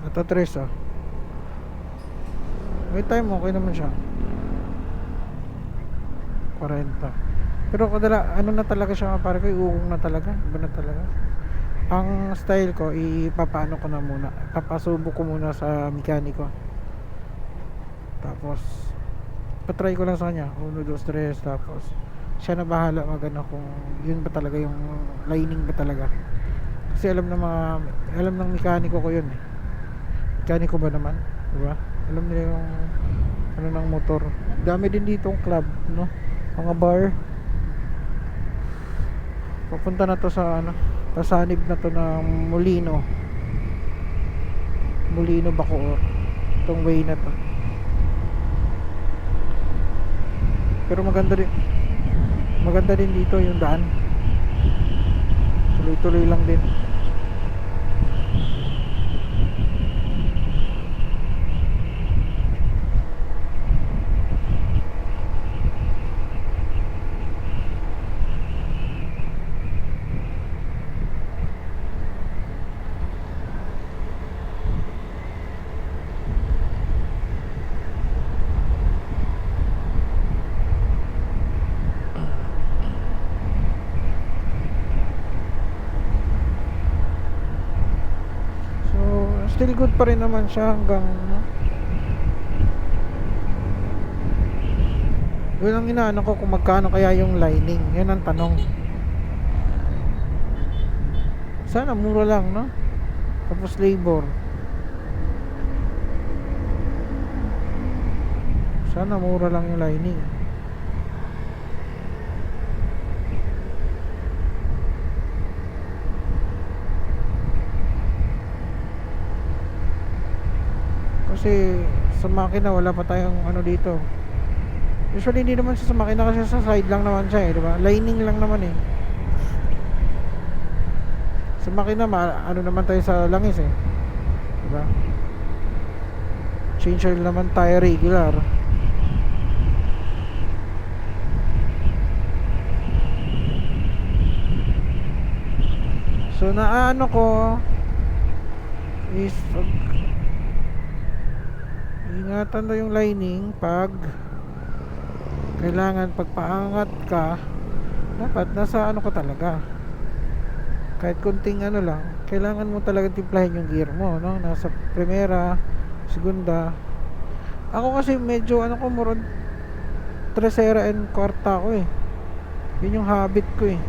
Ito 3 oh. May time okay naman siya. 40. Pero kadala ano na talaga siya, para ko iugong na talaga. Iba na talaga. Ang style ko, ipapaano ko na muna. Papasubo ko muna sa mekaniko. Tapos patry ko lang sa kanya 1, 2, 3, tapos siya na bahala magano kung yun ba talaga yung lining ba talaga, kasi alam ng mekaniko ko yun eh. Mekaniko ba naman, diba? Alam nila yung ano ng motor. Dami din ditong club, no, mga bar. Papunta na to sa ano, pasanib na to ng Molino Bacoor, itong way na to. Pero maganda din dito yung daan, tuloy-tuloy lang din. So still good pa rin naman siya hanggang no? Yun ang inaano ko, kung magkano kaya yung lining, yun ang tanong. Sana mura lang, no? Tapos labor, sana mura lang yung lining. Kasi sa makina wala pa tayong ano dito. Usually hindi naman siya sa makina kasi sa side lang naman siya eh, di ba? Lining lang naman eh. Sa makina ano naman tayo sa langis eh, di ba? Change oil naman tayo regular. So naano ko is ingatan daw yung lining pag kailangan, pagpaangat ka dapat nasa ano ko talaga, kahit kunting ano lang, kailangan mo talaga timplahin yung gear mo, no? Nasa primera, segunda. Ako kasi medyo ano ko, moron tercera and kwarta ko eh, yun yung habit ko eh.